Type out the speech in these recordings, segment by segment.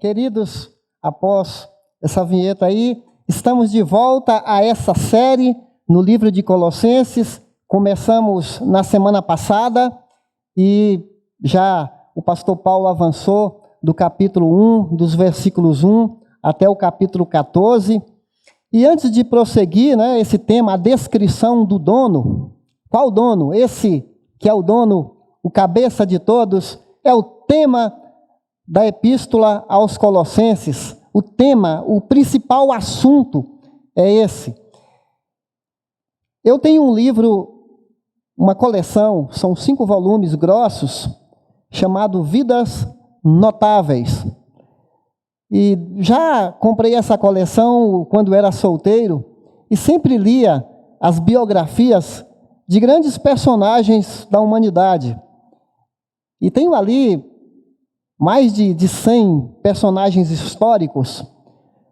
Queridos, após essa vinheta aí, estamos de volta a essa série no livro de Colossenses. Começamos na semana passada e já o pastor Paulo avançou do capítulo 1, dos versículos 1 até o capítulo 14. E antes de prosseguir, esse tema, a descrição do dono. Qual dono? Esse que é o dono, o cabeça de todos, é o tema da epístola aos Colossenses. O tema, o principal assunto é esse. Eu tenho um livro, uma coleção, são 5 volumes grossos, chamado Vidas Notáveis. E já comprei essa coleção quando era solteiro e sempre lia as biografias de grandes personagens da humanidade. E tenho ali mais de 100 personagens históricos,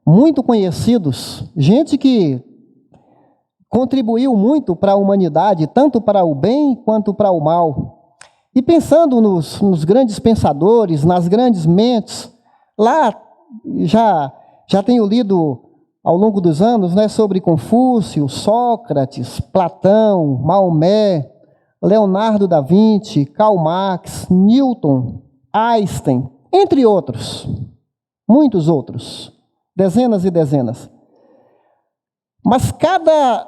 muito conhecidos, gente que contribuiu muito para a humanidade, tanto para o bem quanto para o mal. E pensando nos grandes pensadores, nas grandes mentes, lá já tenho lido ao longo dos anos sobre Confúcio, Sócrates, Platão, Maomé, Leonardo da Vinci, Karl Marx, Newton, Einstein, entre outros, muitos outros, dezenas e dezenas. Mas cada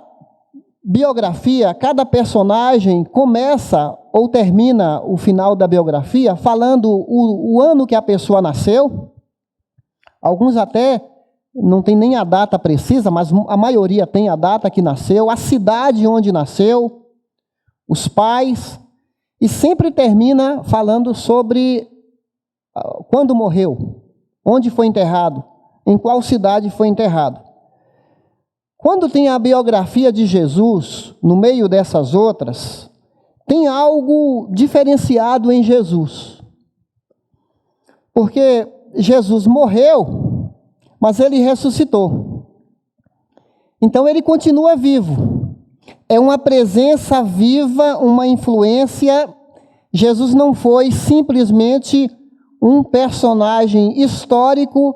biografia, cada personagem começa ou termina o final da biografia falando o ano que a pessoa nasceu. Alguns até não tem nem a data precisa, mas a maioria tem a data que nasceu, a cidade onde nasceu, os pais, e sempre termina falando sobre quando morreu, onde foi enterrado, em qual cidade foi enterrado. Quando tem a biografia de Jesus, no meio dessas outras, tem algo diferenciado em Jesus. Porque Jesus morreu, mas ele ressuscitou. Então ele continua vivo. É uma presença viva, uma influência. Jesus não foi simplesmente um personagem histórico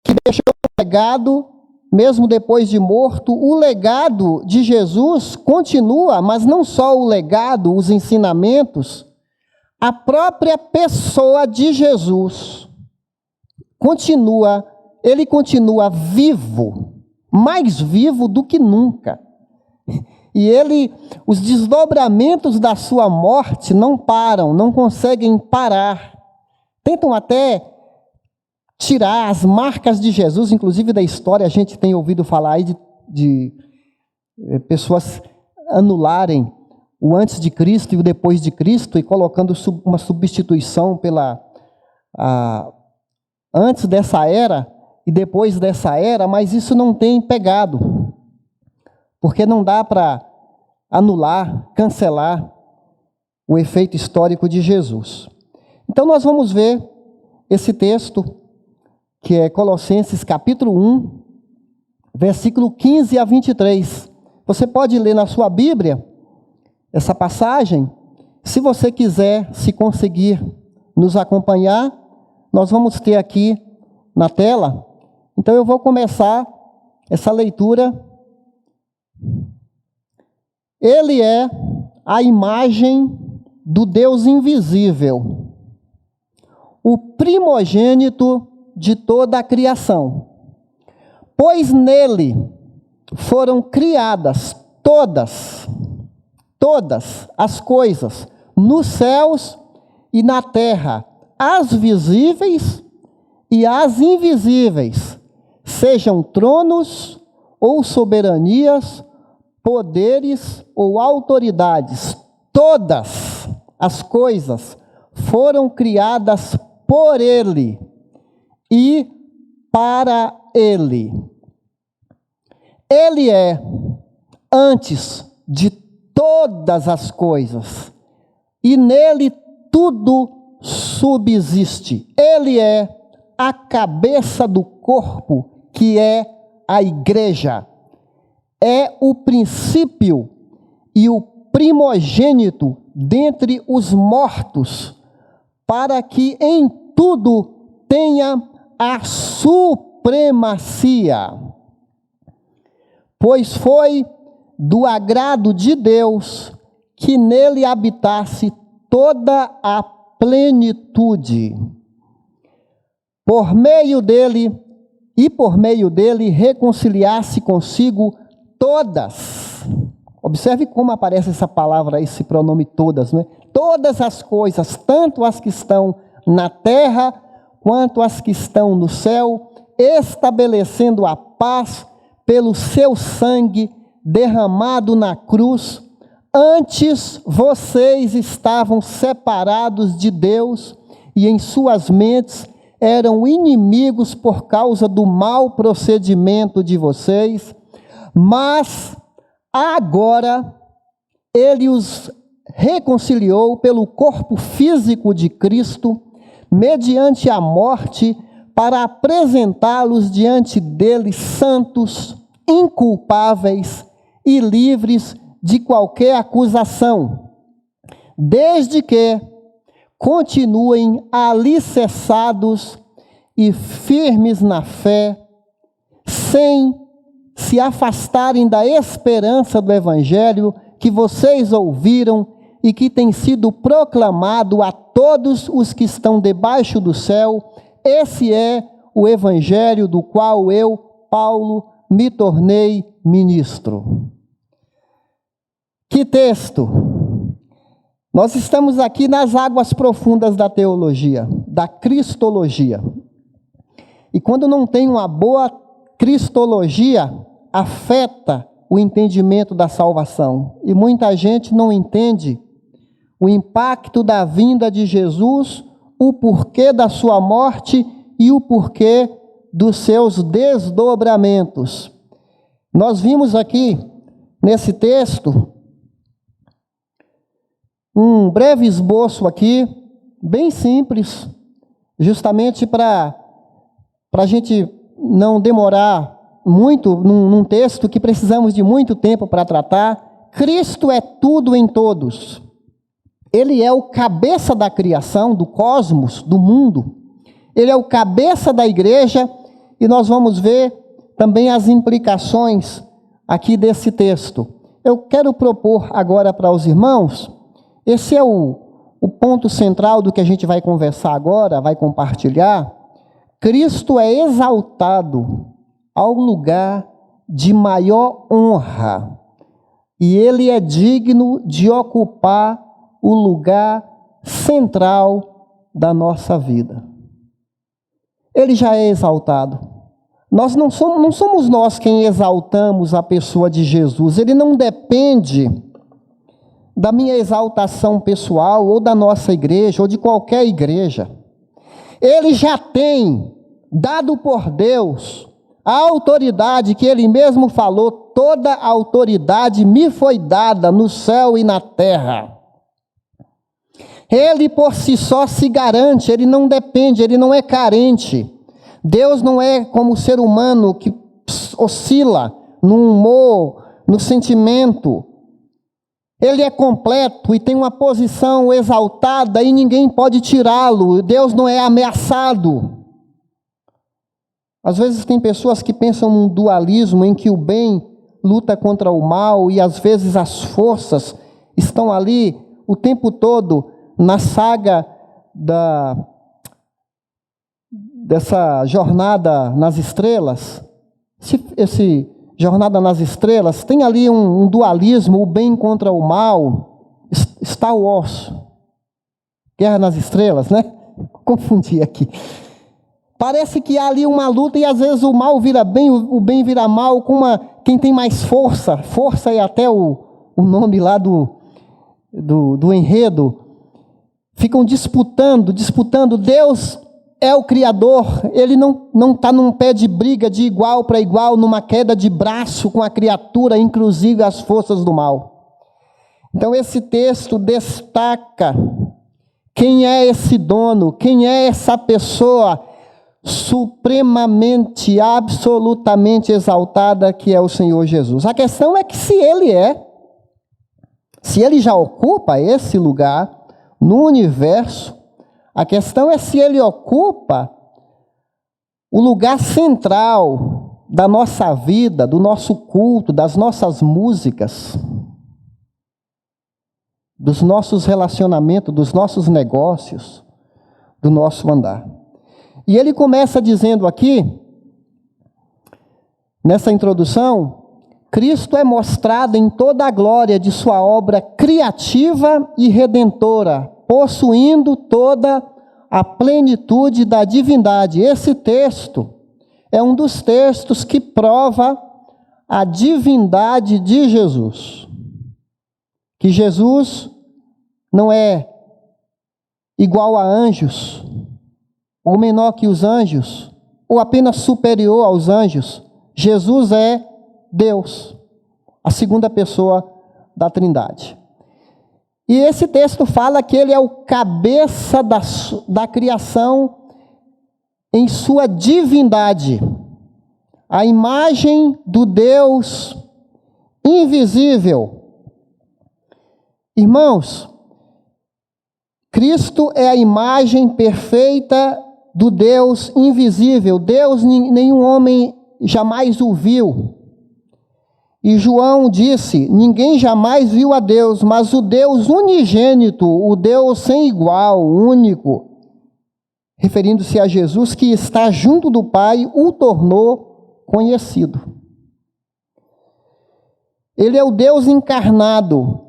que deixou um legado, mesmo depois de morto. O legado de Jesus continua, mas não só o legado, os ensinamentos, a própria pessoa de Jesus ele continua vivo, mais vivo do que nunca. E os desdobramentos da sua morte não param, não conseguem parar. Tentam até tirar as marcas de Jesus, inclusive da história, a gente tem ouvido falar aí de pessoas anularem o antes de Cristo e o depois de Cristo e colocando uma substituição pela antes dessa era e depois dessa era, mas isso não tem pegado, porque não dá para anular, cancelar o efeito histórico de Jesus. Então nós vamos ver esse texto, que é Colossenses capítulo 1, versículo 15 a 23. Você pode ler na sua Bíblia essa passagem. Se você quiser, se conseguir nos acompanhar, nós vamos ter aqui na tela. Então eu vou começar essa leitura. Ele é a imagem do Deus invisível, o primogênito de toda a criação. Pois nele foram criadas todas as coisas, nos céus e na terra, as visíveis e as invisíveis, sejam tronos ou soberanias, poderes ou autoridades. Todas as coisas foram criadas por ele e para ele. Ele é antes de todas as coisas, e nele tudo subsiste. Ele é a cabeça do corpo, que é a igreja. É o princípio e o primogênito dentre os mortos, para que em tudo tenha a supremacia, pois foi do agrado de Deus que nele habitasse toda a plenitude. Por meio dele reconciliasse consigo todas. Observe como aparece essa palavra, esse pronome todas, né? Todas as coisas, tanto as que estão na terra, quanto as que estão no céu, estabelecendo a paz pelo seu sangue derramado na cruz. Antes vocês estavam separados de Deus e em suas mentes eram inimigos por causa do mau procedimento de vocês, mas agora ele os reconciliou pelo corpo físico de Cristo, mediante a morte, para apresentá-los diante dele santos, inculpáveis e livres de qualquer acusação, desde que continuem alicerçados e firmes na fé, sem se afastarem da esperança do Evangelho que vocês ouviram e que tem sido proclamado a todos os que estão debaixo do céu. Esse é o Evangelho do qual eu, Paulo, me tornei ministro. Que texto! Nós estamos aqui nas águas profundas da teologia, da cristologia. E quando não tem uma boa cristologia, afeta o entendimento da salvação. E muita gente não entende o impacto da vinda de Jesus, o porquê da sua morte e o porquê dos seus desdobramentos. Nós vimos aqui, nesse texto, um breve esboço aqui, bem simples, justamente para a gente não demorar muito num texto que precisamos de muito tempo para tratar. Cristo é tudo em todos. Ele é o cabeça da criação, do cosmos, do mundo. Ele é o cabeça da igreja e nós vamos ver também as implicações aqui desse texto. Eu quero propor agora para os irmãos, esse é o ponto central do que a gente vai conversar agora, vai compartilhar. Cristo é exaltado ao lugar de maior honra, e ele é digno de ocupar o lugar central da nossa vida. Ele já é exaltado. Nós não somos nós quem exaltamos a pessoa de Jesus. Ele não depende da minha exaltação pessoal, ou da nossa igreja, ou de qualquer igreja. Ele já tem, dado por Deus, a autoridade que ele mesmo falou: toda a autoridade me foi dada no céu e na terra. Ele por si só se garante, ele não depende, ele não é carente. Deus não é como o ser humano que oscila no humor, no sentimento. Ele é completo e tem uma posição exaltada e ninguém pode tirá-lo. Deus não é ameaçado. Às vezes tem pessoas que pensam num dualismo em que o bem luta contra o mal e às vezes as forças estão ali o tempo todo na saga dessa jornada nas estrelas. Esse Jornada nas Estrelas, tem ali um dualismo, o bem contra o mal. Star Wars, Guerra nas Estrelas, né? Confundi aqui. Parece que há ali uma luta e às vezes o mal vira bem, o bem vira mal, quem tem mais força. Força é até o nome lá do enredo. Ficam disputando. Deus é o Criador, ele não está num pé de briga de igual para igual, numa queda de braço com a criatura, inclusive as forças do mal. Então esse texto destaca quem é esse dono, quem é essa pessoa supremamente, absolutamente exaltada, que é o Senhor Jesus. A questão é que se ele já ocupa esse lugar no universo, a questão é se ele ocupa o lugar central da nossa vida, do nosso culto, das nossas músicas, dos nossos relacionamentos, dos nossos negócios, do nosso andar. E ele começa dizendo aqui, nessa introdução, Cristo é mostrado em toda a glória de sua obra criativa e redentora, possuindo toda a plenitude da divindade. Esse texto é um dos textos que prova a divindade de Jesus. Que Jesus não é igual a anjos, ou menor que os anjos, ou apenas superior aos anjos. Jesus é Deus, a segunda pessoa da Trindade. E esse texto fala que ele é o cabeça da criação em sua divindade, a imagem do Deus invisível. Irmãos, Cristo é a imagem perfeita do Deus invisível. Deus, nenhum homem jamais o viu. E João disse, ninguém jamais viu a Deus, mas o Deus unigênito, o Deus sem igual, único, referindo-se a Jesus, que está junto do Pai, o tornou conhecido. Ele é o Deus encarnado.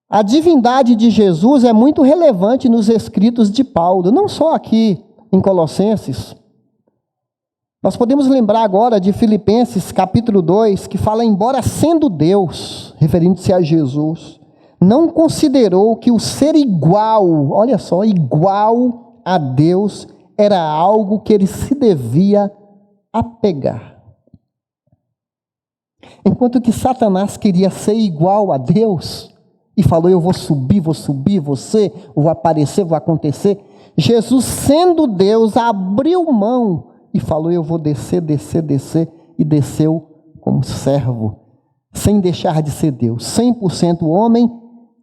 A divindade de Jesus é muito relevante nos escritos de Paulo, não só aqui em Colossenses. Nós podemos lembrar agora de Filipenses capítulo 2, que fala, embora sendo Deus, referindo-se a Jesus, não considerou que o ser igual, olha só, igual a Deus, era algo que ele se devia apegar. Enquanto que Satanás queria ser igual a Deus, e falou, eu vou subir, você, vou aparecer, vou acontecer. Jesus, sendo Deus, abriu mão e falou, eu vou descer, e desceu como servo, sem deixar de ser Deus, 100% homem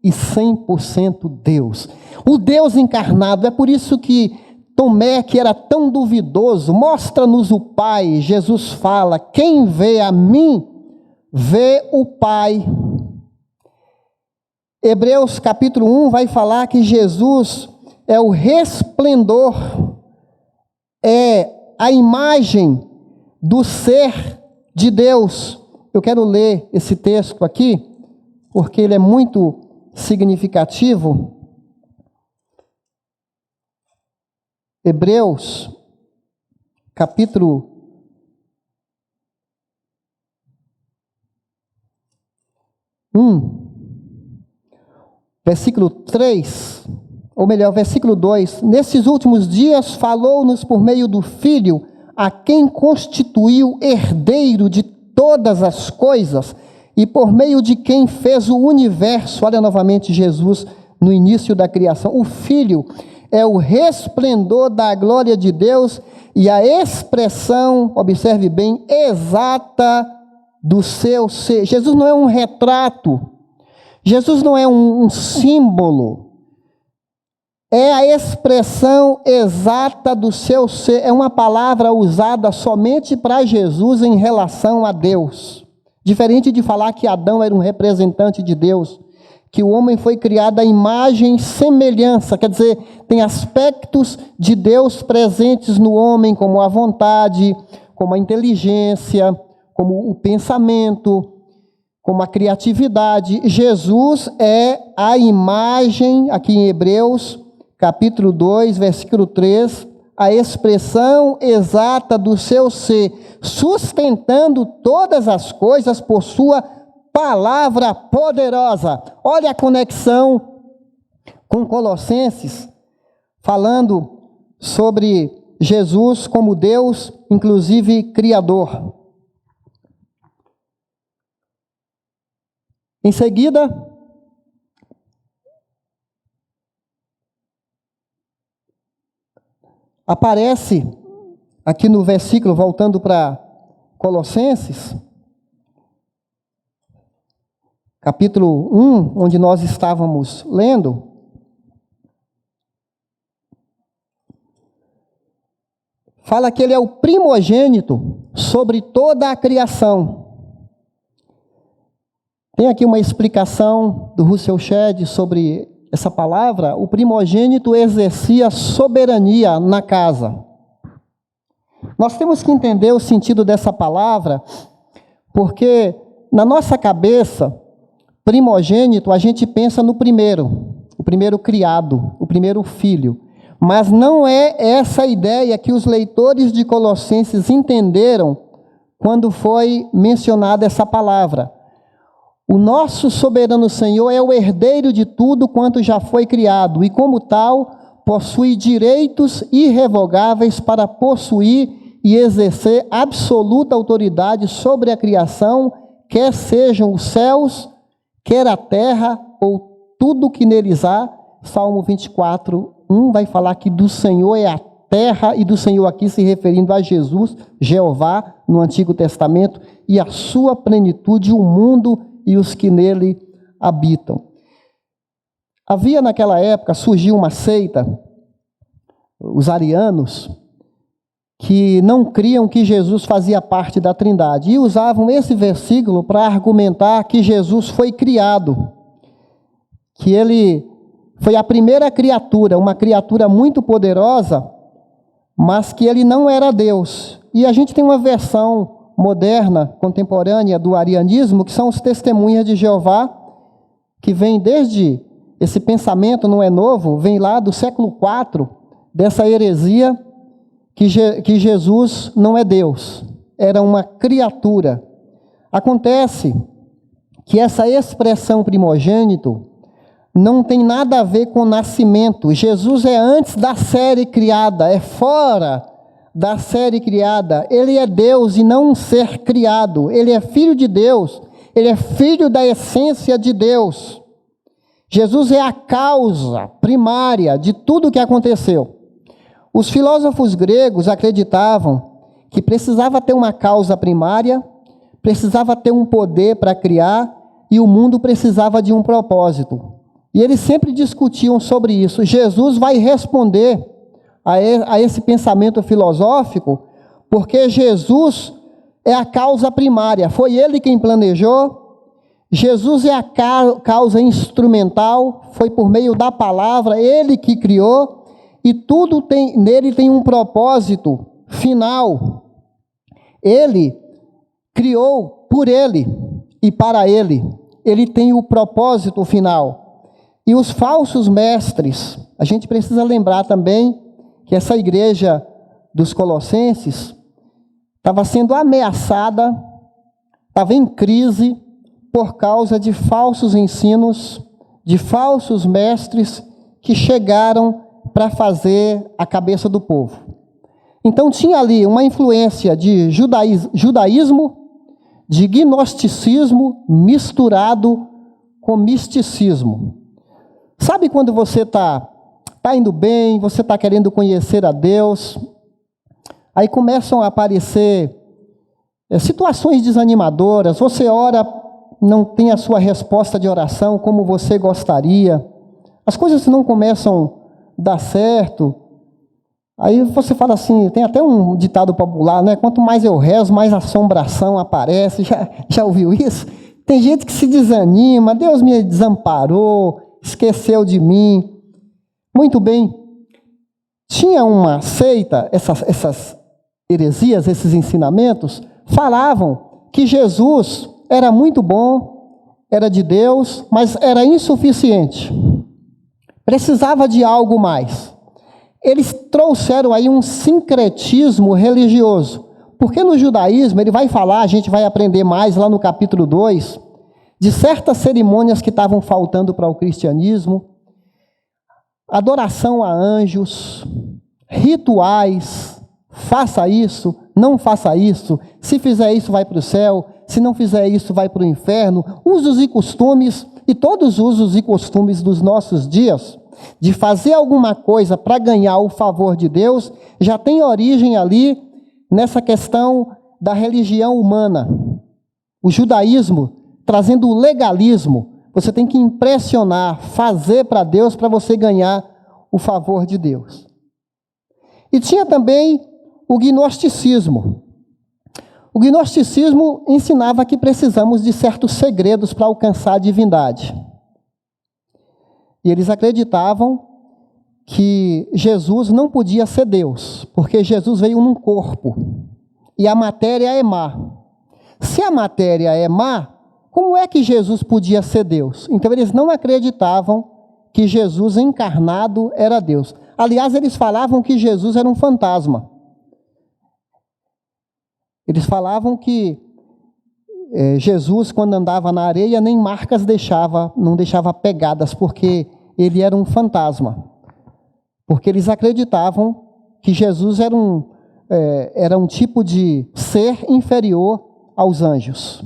e 100% Deus. O Deus encarnado, é por isso que Tomé, que era tão duvidoso, mostra-nos o Pai. Jesus fala, quem vê a mim, vê o Pai. Hebreus capítulo 1 vai falar que Jesus é o resplendor, é a imagem do ser de Deus. Eu quero ler esse texto aqui, porque ele é muito significativo. Hebreus, capítulo 1, versículo 3, ou melhor, versículo 2, nesses últimos dias falou-nos por meio do Filho, a quem constituiu herdeiro de todas as coisas, e por meio de quem fez o universo. Olha novamente Jesus no início da criação. O Filho é o resplendor da glória de Deus e a expressão, observe bem, exata do seu ser. Jesus não é um retrato, Jesus não é um símbolo, é a expressão exata do seu ser. É uma palavra usada somente para Jesus em relação a Deus. Diferente de falar que Adão era um representante de Deus, que o homem foi criado à imagem e semelhança, quer dizer, tem aspectos de Deus presentes no homem, como a vontade, como a inteligência, como o pensamento, como a criatividade. Jesus é a imagem, aqui em Hebreus, capítulo 2, versículo 3, a expressão exata do seu ser, sustentando todas as coisas por sua palavra poderosa. Olha a conexão com Colossenses, falando sobre Jesus como Deus, inclusive Criador. Em seguida, aparece aqui no versículo, voltando para Colossenses, capítulo 1, onde nós estávamos lendo, fala que ele é o primogênito sobre toda a criação. Tem aqui uma explicação do Russell Shedd sobre essa palavra. O primogênito exercia soberania na casa. Nós temos que entender o sentido dessa palavra, porque na nossa cabeça, primogênito, a gente pensa no primeiro, o primeiro criado, o primeiro filho. Mas não é essa a ideia que os leitores de Colossenses entenderam quando foi mencionada essa palavra. O nosso soberano Senhor é o herdeiro de tudo quanto já foi criado, e como tal, possui direitos irrevogáveis para possuir e exercer absoluta autoridade sobre a criação, quer sejam os céus, quer a terra, ou tudo que neles há. Salmo 24:1 vai falar que do Senhor é a terra, e do Senhor aqui se referindo a Jesus, Jeová, no Antigo Testamento, e a sua plenitude, o mundo e os que nele habitam. Havia naquela época, surgiu uma seita, os arianos, que não criam que Jesus fazia parte da Trindade, e usavam esse versículo para argumentar que Jesus foi criado, que ele foi a primeira criatura, uma criatura muito poderosa, mas que ele não era Deus. E a gente tem uma versão moderna, contemporânea do arianismo, que são os testemunhas de Jeová, que vem desde, esse pensamento não é novo, vem lá do século IV, dessa heresia, que Jesus não é Deus, era uma criatura. Acontece que essa expressão primogênito não tem nada a ver com nascimento. Jesus é antes da série criada, é fora da série criada. Ele é Deus e não um ser criado. Ele é filho de Deus, ele é filho da essência de Deus. Jesus é a causa primária de tudo o que aconteceu. Os filósofos gregos acreditavam que precisava ter uma causa primária, precisava ter um poder para criar, e o mundo precisava de um propósito. E eles sempre discutiam sobre isso. Jesus vai responder a esse pensamento filosófico, porque Jesus é a causa primária, foi ele quem planejou. Jesus é a causa instrumental, foi por meio da palavra, ele que criou. E tudo nele tem um propósito final. Ele criou por ele e para ele. Ele tem o propósito final. E os falsos mestres, a gente precisa lembrar também que essa igreja dos Colossenses estava sendo ameaçada, estava em crise por causa de falsos ensinos, de falsos mestres que chegaram para fazer a cabeça do povo. Então tinha ali uma influência de judaísmo, de gnosticismo misturado com misticismo. Sabe quando você está indo bem, você está querendo conhecer a Deus, aí começam a aparecer situações desanimadoras, você ora, não tem a sua resposta de oração como você gostaria, as coisas não começam dá certo, aí você fala assim, tem até um ditado popular, né? Quanto mais eu rezo, mais assombração aparece. Já ouviu isso? Tem gente que se desanima, Deus me desamparou, esqueceu de mim. Muito bem, tinha uma seita, essas heresias, esses ensinamentos, falavam que Jesus era muito bom, era de Deus, mas era insuficiente. Precisava de algo mais. Eles trouxeram aí um sincretismo religioso, porque no judaísmo, ele vai falar, a gente vai aprender mais lá no capítulo 2, de certas cerimônias que estavam faltando para o cristianismo, adoração a anjos, rituais, faça isso, não faça isso, se fizer isso vai para o céu, se não fizer isso vai para o inferno, usos e costumes. E todos os usos e costumes dos nossos dias, de fazer alguma coisa para ganhar o favor de Deus, já tem origem ali nessa questão da religião humana. O judaísmo trazendo o legalismo, você tem que impressionar, fazer para Deus para você ganhar o favor de Deus. E tinha também o gnosticismo. O gnosticismo ensinava que precisamos de certos segredos para alcançar a divindade. E eles acreditavam que Jesus não podia ser Deus, porque Jesus veio num corpo, e a matéria é má. Se a matéria é má, como é que Jesus podia ser Deus? Então eles não acreditavam que Jesus encarnado era Deus. Aliás, eles falavam que Jesus era um fantasma. Eles falavam que Jesus, quando andava na areia, nem marcas não deixava pegadas, porque ele era um fantasma. Porque eles acreditavam que Jesus era um tipo de ser inferior aos anjos.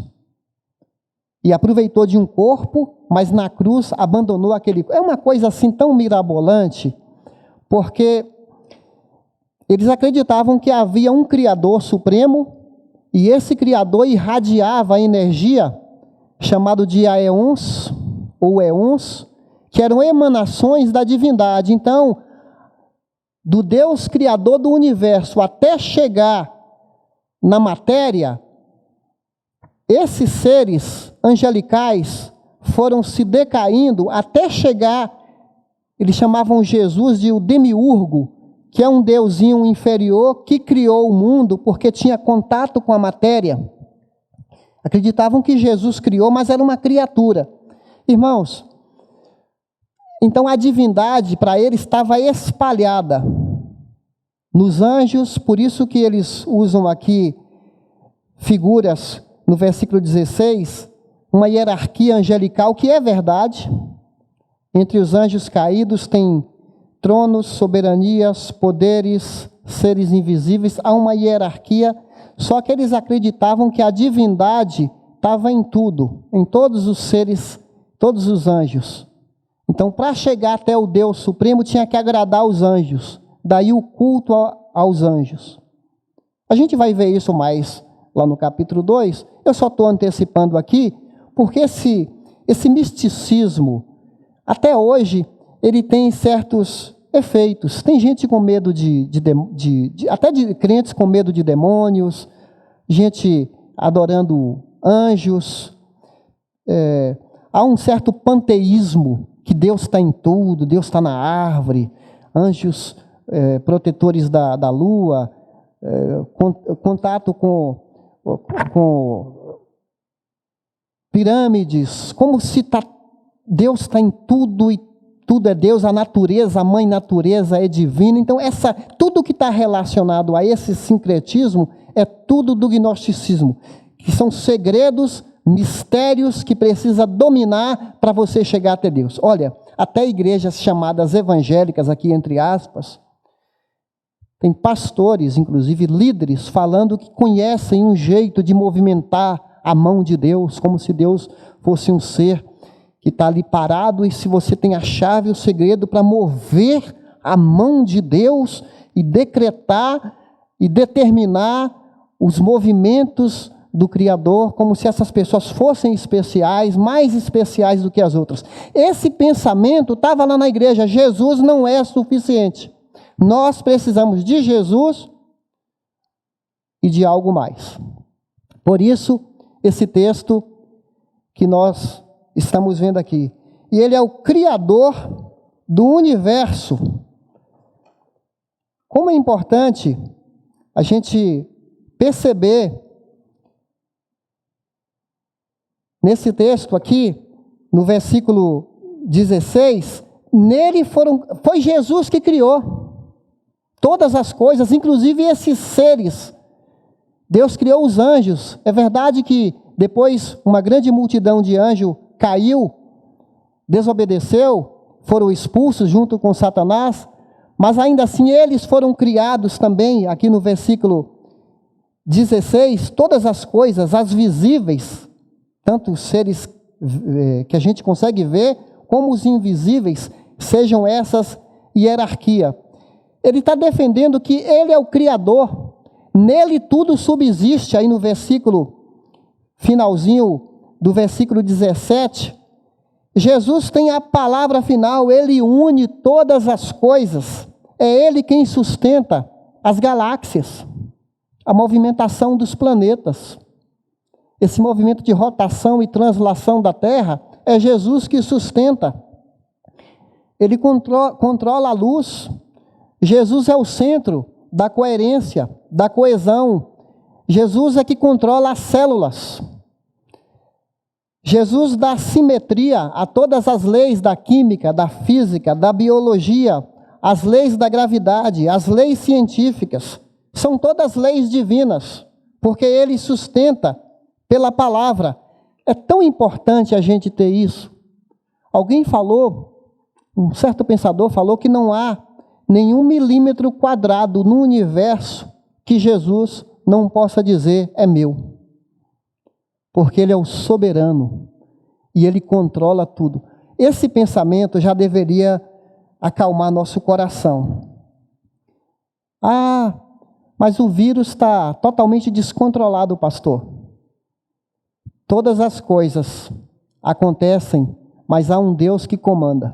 E aproveitou de um corpo, mas na cruz abandonou aquele corpo. É uma coisa assim tão mirabolante, porque eles acreditavam que havia um Criador supremo, e esse Criador irradiava a energia, chamado de aeons, ou éons, que eram emanações da divindade. Então, do Deus Criador do universo até chegar na matéria, esses seres angelicais foram se decaindo até chegar, eles chamavam Jesus de o demiurgo, que é um deusinho inferior que criou o mundo porque tinha contato com a matéria. Acreditavam que Jesus criou, mas era uma criatura. Irmãos, então a divindade para eles estava espalhada nos anjos, por isso que eles usam aqui figuras no versículo 16, uma hierarquia angelical, que é verdade. Entre os anjos caídos tem tronos, soberanias, poderes, seres invisíveis, há uma hierarquia, só que eles acreditavam que a divindade estava em tudo, em todos os seres, todos os anjos. Então, para chegar até o Deus Supremo, tinha que agradar os anjos, daí o culto aos anjos. A gente vai ver isso mais lá no capítulo 2, eu só estou antecipando aqui, porque esse misticismo, até hoje, ele tem certos efeitos. Tem gente com medo até de crentes com medo de demônios, gente adorando anjos, há um certo panteísmo, que Deus está em tudo, Deus está na árvore, anjos protetores da lua, contato com pirâmides, como se Deus está em tudo e tudo é Deus, a natureza, a mãe natureza é divina. Então, tudo que está relacionado a esse sincretismo é tudo do gnosticismo, que são segredos, mistérios que precisa dominar para você chegar até Deus. Olha, até igrejas chamadas evangélicas, aqui entre aspas, tem pastores, inclusive líderes, falando que conhecem um jeito de movimentar a mão de Deus, como se Deus fosse um ser que está ali parado, e se você tem a chave, o segredo para mover a mão de Deus e decretar e determinar os movimentos do Criador, como se essas pessoas fossem especiais, mais especiais do que as outras. Esse pensamento estava lá na igreja. Jesus não é suficiente. Nós precisamos de Jesus e de algo mais. Por isso, esse texto que nós estamos vendo aqui. E ele é o Criador do universo. Como é importante a gente perceber nesse texto aqui, no versículo 16, nele foi Jesus que criou todas as coisas, inclusive esses seres. Deus criou os anjos. É verdade que depois uma grande multidão de anjos caiu, desobedeceu, foram expulsos junto com Satanás, mas ainda assim eles foram criados também, aqui no versículo 16, todas as coisas, as visíveis, tanto os seres que a gente consegue ver, como os invisíveis, sejam essas hierarquia. Ele está defendendo que ele é o Criador, nele tudo subsiste, aí no versículo, finalzinho do versículo 17, Jesus tem a palavra final, ele une todas as coisas, é ele quem sustenta as galáxias, a movimentação dos planetas. Esse movimento de rotação e translação da Terra é Jesus que sustenta. Ele controla a luz. Jesus é o centro da coerência, da coesão. Jesus é que controla as células. Jesus dá simetria a todas as leis da química, da física, da biologia, as leis da gravidade, as leis científicas. São todas leis divinas, porque ele sustenta pela palavra. É tão importante a gente ter isso. Alguém falou, um certo pensador falou que não há nenhum milímetro quadrado no universo que Jesus não possa dizer é meu. Porque ele é o soberano e ele controla tudo. Esse pensamento já deveria acalmar nosso coração. Ah, mas o vírus está totalmente descontrolado, pastor. Todas as coisas acontecem, mas há um Deus que comanda.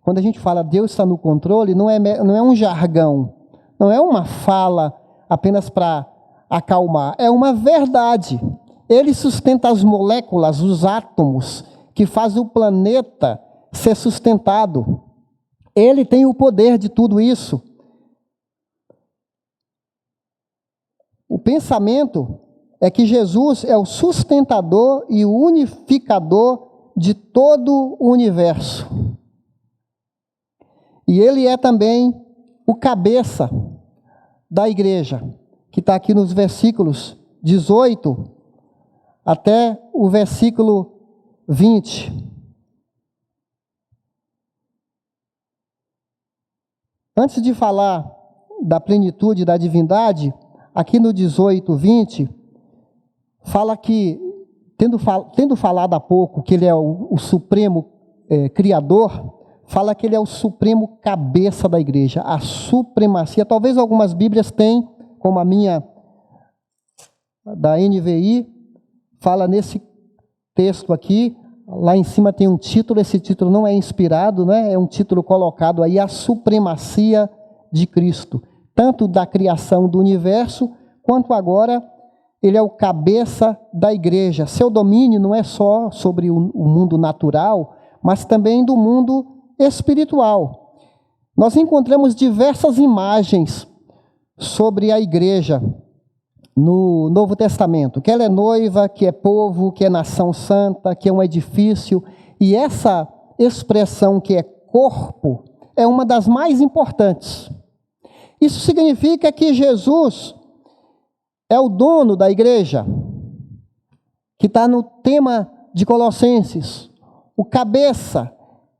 Quando a gente fala Deus está no controle, não é um jargão, não é uma fala apenas para acalmar, é uma verdade. Ele sustenta as moléculas, os átomos, que fazem o planeta ser sustentado. Ele tem o poder de tudo isso. O pensamento é que Jesus é o sustentador e o unificador de todo o universo. E ele é também o cabeça da igreja, que está aqui nos versículos 18 até o versículo 20. Antes de falar da plenitude da divindade, aqui no 18, 20, fala que, tendo falado há pouco que ele é o supremo criador, fala que ele é o supremo cabeça da igreja, a supremacia. Talvez algumas Bíblias tenham, como a minha, da NVI, fala nesse texto aqui, lá em cima tem um título, esse título não é inspirado, né? É um título colocado aí, a supremacia de Cristo, tanto da criação do universo, quanto agora ele é o cabeça da igreja. Seu domínio não é só sobre o mundo natural, mas também do mundo espiritual. Nós encontramos diversas imagens sobre a igreja no Novo Testamento, que ela é noiva, que é povo, que é nação santa, que é um edifício, e essa expressão que é corpo é uma das mais importantes. Isso significa que Jesus é o dono da igreja, que está no tema de Colossenses, o cabeça.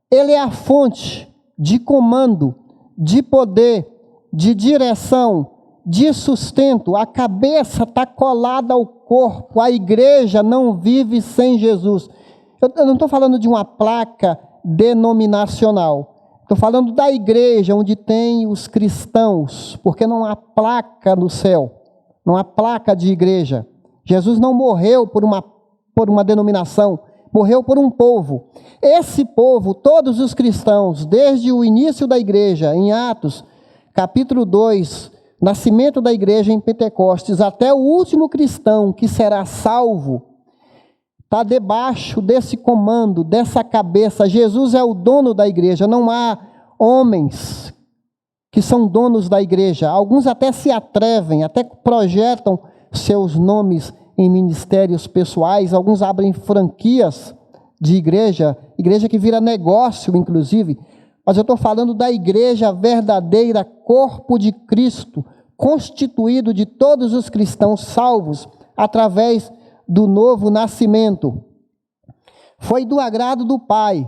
Ele é a fonte de comando, de poder, de direção, de sustento. A cabeça está colada ao corpo. A igreja não vive sem Jesus. Eu não estou falando de uma placa denominacional. Estou falando da igreja, onde tem os cristãos, porque não há placa no céu. Não há placa de igreja. Jesus não morreu por uma denominação, morreu por um povo. Esse povo, todos os cristãos, desde o início da igreja, em Atos, capítulo 2, nascimento da igreja em Pentecostes, até o último cristão que será salvo, está debaixo desse comando, dessa cabeça. Jesus é o dono da igreja, não há homens que são donos da igreja. Alguns até se atrevem, até projetam seus nomes em ministérios pessoais, alguns abrem franquias de igreja que vira negócio, inclusive. Mas eu estou falando da igreja verdadeira, corpo de Cristo, constituído de todos os cristãos salvos através do novo nascimento. Foi do agrado do Pai.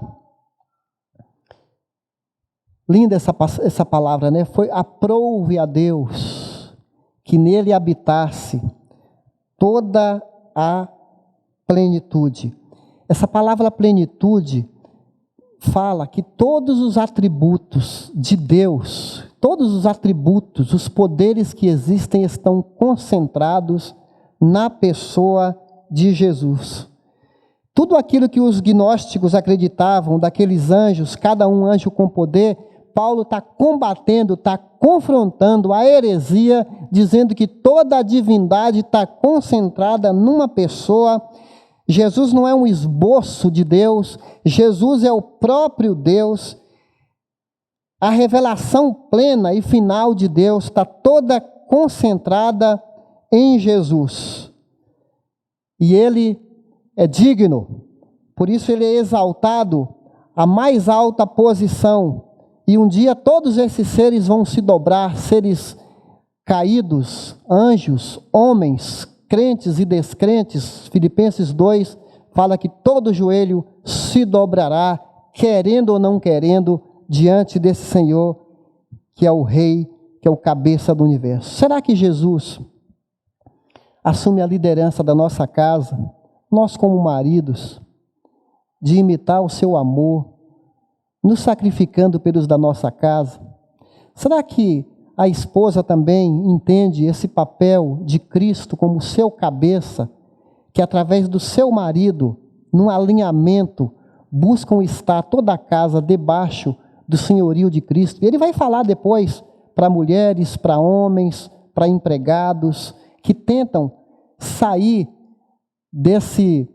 Linda essa palavra, né? Aprouve a Deus que nele habitasse toda a plenitude. Essa palavra plenitude fala que todos os atributos de Deus, todos os atributos, os poderes que existem estão concentrados na pessoa de Jesus. Tudo aquilo que os gnósticos acreditavam daqueles anjos, cada um anjo com poder, Paulo está combatendo, está confrontando a heresia, dizendo que toda a divindade está concentrada numa pessoa. Jesus não é um esboço de Deus, Jesus é o próprio Deus. A revelação plena e final de Deus está toda concentrada em Jesus. E ele é digno, por isso ele é exaltado à mais alta posição. E um dia todos esses seres vão se dobrar, seres caídos, anjos, homens, crentes e descrentes. Filipenses 2 fala que todo joelho se dobrará, querendo ou não querendo, diante desse Senhor, que é o Rei, que é o cabeça do universo. Será que Jesus assume a liderança da nossa casa, nós como maridos, de imitar o seu amor, nos sacrificando pelos da nossa casa? Será que a esposa também entende esse papel de Cristo como seu cabeça, que através do seu marido, num alinhamento, buscam estar toda a casa debaixo do senhorio de Cristo? E ele vai falar depois para mulheres, para homens, para empregados, que tentam sair desse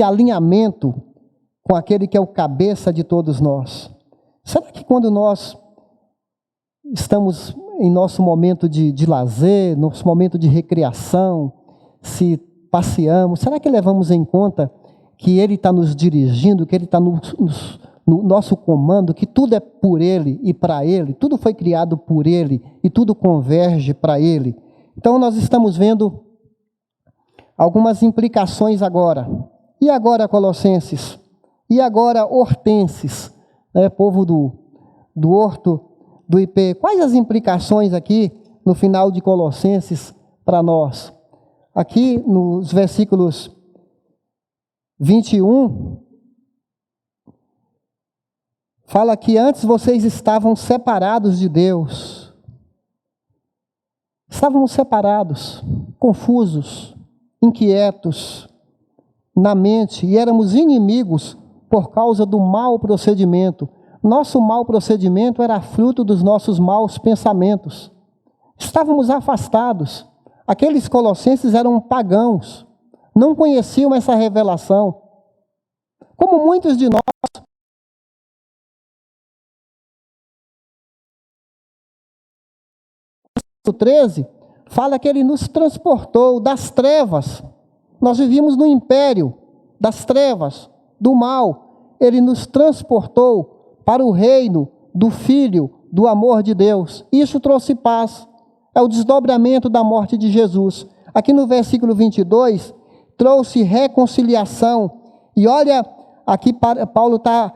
alinhamento com aquele que é o cabeça de todos nós. Será que quando nós estamos em nosso momento de lazer, nosso momento de recreação, se passeamos, será que levamos em conta que Ele está nos dirigindo, que Ele está no nosso comando, que tudo é por Ele e para Ele, tudo foi criado por Ele e tudo converge para Ele? Então nós estamos vendo algumas implicações agora. E agora, Colossenses? E agora, Hortenses, né, povo do Horto, do IP? Quais as implicações aqui no final de Colossenses para nós? Aqui nos versículos 21, fala que antes vocês estavam separados de Deus. Estávamos separados, confusos, inquietos na mente, e éramos inimigos por causa do mau procedimento. Nosso mau procedimento era fruto dos nossos maus pensamentos. Estávamos afastados. Aqueles colossenses eram pagãos, não conheciam essa revelação. Como muitos de nós, 13 fala que ele nos transportou das trevas. Nós vivíamos no império das trevas, do mal. Ele nos transportou para o reino do Filho, do amor de Deus. Isso trouxe paz. É o desdobramento da morte de Jesus. Aqui no versículo 22, trouxe reconciliação. E olha, aqui Paulo está,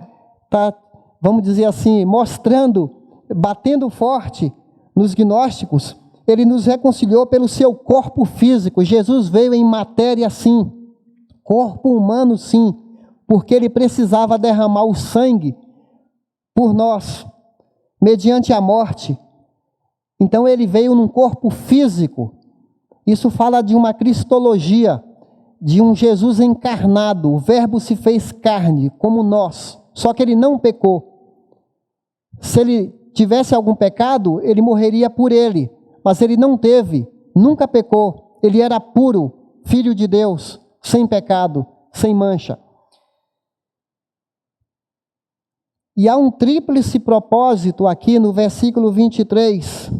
vamos dizer assim, mostrando, batendo forte nos gnósticos. Ele nos reconciliou pelo seu corpo físico. Jesus veio em matéria, sim. Corpo humano, sim. Porque ele precisava derramar o sangue por nós, mediante a morte. Então ele veio num corpo físico. Isso fala de uma cristologia, de um Jesus encarnado. O Verbo se fez carne, como nós. Só que ele não pecou. Se ele tivesse algum pecado, ele morreria por ele. Mas ele não teve, nunca pecou. Ele era puro, filho de Deus, sem pecado, sem mancha. E há um tríplice propósito aqui no versículo 23.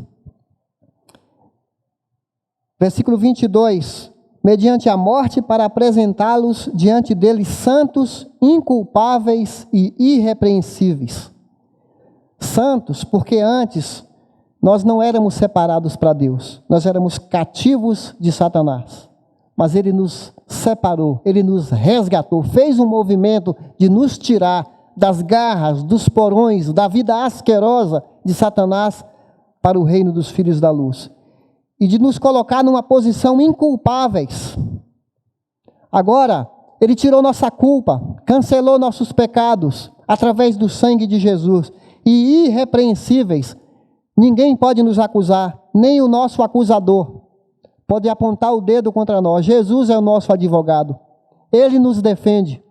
Versículo 22. Mediante a morte, para apresentá-los diante deles santos, inculpáveis e irrepreensíveis. Santos, porque antes nós não éramos separados para Deus, nós éramos cativos de Satanás. Mas ele nos separou, ele nos resgatou, fez um movimento de nos tirar das garras, dos porões, da vida asquerosa de Satanás para o reino dos filhos da luz. E de nos colocar numa posição inculpáveis. Agora, ele tirou nossa culpa, cancelou nossos pecados através do sangue de Jesus. E irrepreensíveis, ninguém pode nos acusar, nem o nosso acusador pode apontar o dedo contra nós. Jesus é o nosso advogado. Ele nos defende.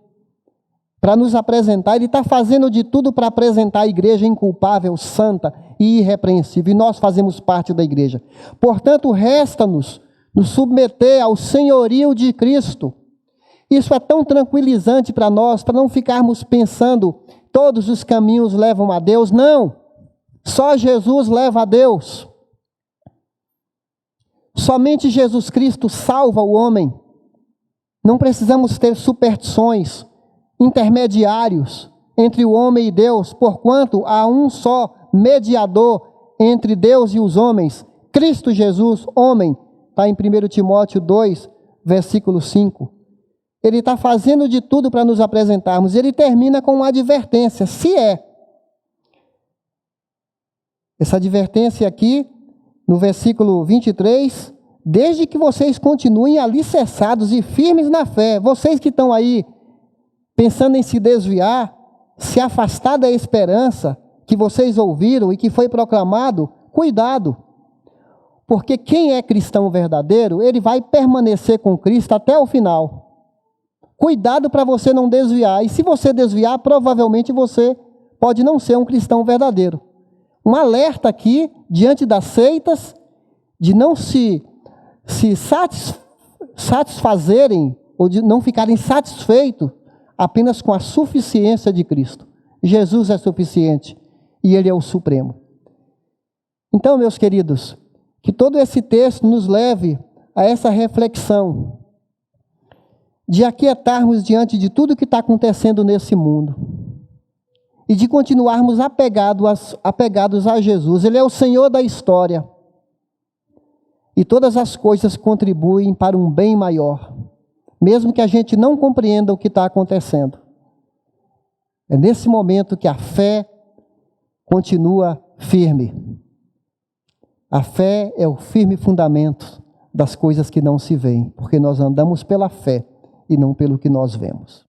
para nos apresentar, Ele está fazendo de tudo para apresentar a igreja inculpável, santa e irrepreensível, e nós fazemos parte da igreja. Portanto, resta-nos nos submeter ao senhorio de Cristo. Isso é tão tranquilizante para nós, para não ficarmos pensando, todos os caminhos levam a Deus. Não, só Jesus leva a Deus. Somente Jesus Cristo salva o homem. Não precisamos ter superstições, intermediários entre o homem e Deus, porquanto há um só mediador entre Deus e os homens, Cristo Jesus, homem. Está em 1 Timóteo 2, versículo 5. Ele está fazendo de tudo para nos apresentarmos. Ele termina com uma advertência, se é. Essa advertência aqui, no versículo 23, desde que vocês continuem alicerçados e firmes na fé, vocês que estão aí pensando em se desviar, se afastar da esperança que vocês ouviram e que foi proclamado, cuidado. Porque quem é cristão verdadeiro, ele vai permanecer com Cristo até o final. Cuidado para você não desviar. E se você desviar, provavelmente você pode não ser um cristão verdadeiro. Um alerta aqui, diante das seitas, de não se satisfazerem, ou de não ficarem satisfeitos apenas com a suficiência de Cristo. Jesus é suficiente e Ele é o Supremo. Então, meus queridos, que todo esse texto nos leve a essa reflexão de aquietarmos diante de tudo que está acontecendo nesse mundo e de continuarmos apegados a Jesus. Ele é o Senhor da história e todas as coisas contribuem para um bem maior, mesmo que a gente não compreenda o que está acontecendo. É nesse momento que a fé continua firme. A fé é o firme fundamento das coisas que não se veem, porque nós andamos pela fé e não pelo que nós vemos.